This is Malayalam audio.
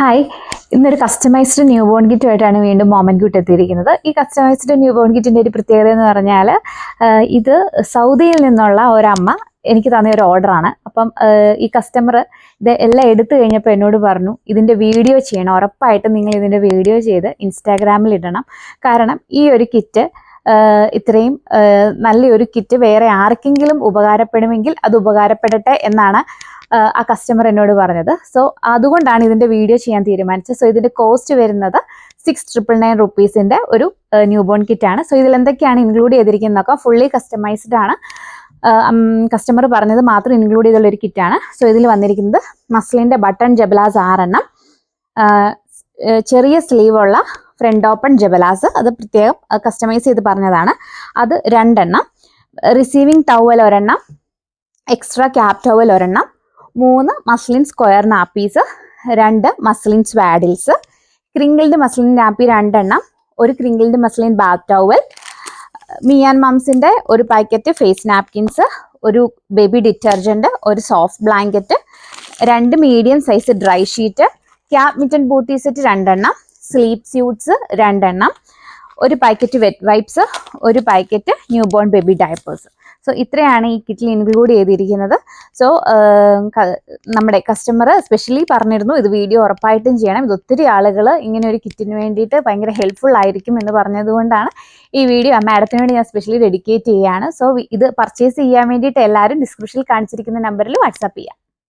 ഹായ്, ഇന്നൊരു കസ്റ്റമൈസ്ഡ് ന്യൂ ബോൺ കിറ്റുമായിട്ടാണ് വീണ്ടും മൊമെന്റ് ക്യൂട്ട് എത്തിയിരിക്കുന്നത്. ഈ കസ്റ്റമൈസ്ഡ് ന്യൂ ബോൺ കിറ്റിൻ്റെ ഒരു പ്രത്യേകത എന്ന് പറഞ്ഞാൽ ഇത് സൗദിയിൽ നിന്നുള്ള ഒരമ്മ എനിക്ക് തന്ന ഒരു ഓർഡറാണ്. അപ്പം ഈ കസ്റ്റമർ ഇത് എല്ലാം എടുത്തു കഴിഞ്ഞപ്പോൾ എന്നോട് പറഞ്ഞു, ഇതിൻ്റെ വീഡിയോ ചെയ്യണം, ഉറപ്പായിട്ടും നിങ്ങൾ ഇതിൻ്റെ വീഡിയോ ചെയ്ത് ഇൻസ്റ്റാഗ്രാമിൽ ഇടണം. കാരണം ഈ ഒരു കിറ്റ് ഇത്രയും നല്ലൊരു കിറ്റ് വേറെ ആർക്കെങ്കിലും ഉപകാരപ്പെടുമെങ്കിൽ അത് ഉപകാരപ്പെടട്ടെ എന്നാണ് ആ കസ്റ്റമർ എന്നോട് പറഞ്ഞത്. സോ അതുകൊണ്ടാണ് ഇതിൻ്റെ വീഡിയോ ചെയ്യാൻ തീരുമാനിച്ചത്. സോ ഇതിൻ്റെ കോസ്റ്റ് വരുന്നത് 6,999 റുപ്പീസിൻ്റെ ഒരു ന്യൂ ബോൺ കിറ്റാണ്. സോ ഇതിൽ എന്തൊക്കെയാണ് ഇൻക്ലൂഡ് ചെയ്തിരിക്കുന്നതൊക്കെ ഫുള്ളി കസ്റ്റമൈസ്ഡ് ആണ്. കസ്റ്റമർ പറഞ്ഞത് മാത്രം ഇൻക്ലൂഡ് ചെയ്തുള്ള ഒരു കിറ്റാണ്. സോ ഇതിൽ വന്നിരിക്കുന്നത് മസ്ലിൻ്റെ ബട്ടൺ ജബലാസ് 6 എണ്ണം, ചെറിയ സ്ലീവുള്ള ഫ്രണ്ട് ഓപ്പൺ ജബലാസ്, അത് പ്രത്യേകം കസ്റ്റമൈസ് ചെയ്ത് പറഞ്ഞതാണ്, അത് 2 എണ്ണം, റിസീവിംഗ് ടവൽ 1 എണ്ണം, എക്സ്ട്രാ ക്യാപ് ടവൽ 1 എണ്ണം, 3 muslin square nappies, 2 muslin swaddles, crinkled muslin nappy 2 എണ്ണം, ഒരു ക്രിങ്കിൾഡ് മസ്ലിൻ ബാത്ത് ടവൽ, മിയാൻ മംസിൻ്റെ ഒരു പാക്കറ്റ് ഫേസ് നാപ്കിൻസ്, ഒരു ബേബി ഡിറ്റർജൻറ്റ്, ഒരു soft blanket, 2 medium size dry sheet, cap mitten bootie set 2 എണ്ണം, സ്ലീപ്പ് സ്യൂട്ട്സ് 2 എണ്ണം, ഒരു പാക്കറ്റ് വെറ്റ് വൈപ്സ്, ഒരു packet newborn baby diapers. So ഇത്രയാണ് ഈ കിറ്റിൽ ഇൻക്ലൂഡ് ചെയ്തിരിക്കുന്നത്. സോ നമ്മുടെ കസ്റ്റമർ സ്പെഷ്യലി പറഞ്ഞിരുന്നു ഇത് വീഡിയോ ഉറപ്പായിട്ടും ചെയ്യണം, ഇത് ഒത്തിരി ആളുകൾ ഇങ്ങനെ ഒരു കിറ്റിന് വേണ്ടിയിട്ട് ഭയങ്കര ഹെൽപ്ഫുൾ ആയിരിക്കും എന്ന് പറഞ്ഞതുകൊണ്ടാണ് ഈ വീഡിയോ മാഡത്തിന് വേണ്ടി ഞാൻ സ്പെഷ്യലി ഡെഡിക്കേറ്റ് ചെയ്യുകയാണ്. സോ ഇത് പർച്ചേസ് ചെയ്യാൻ വേണ്ടിയിട്ട് എല്ലാവരും ഡിസ്ക്രിപ്ഷനിൽ കാണിച്ചിരിക്കുന്ന നമ്പറിൽ വാട്സാപ്പ് ചെയ്യാം.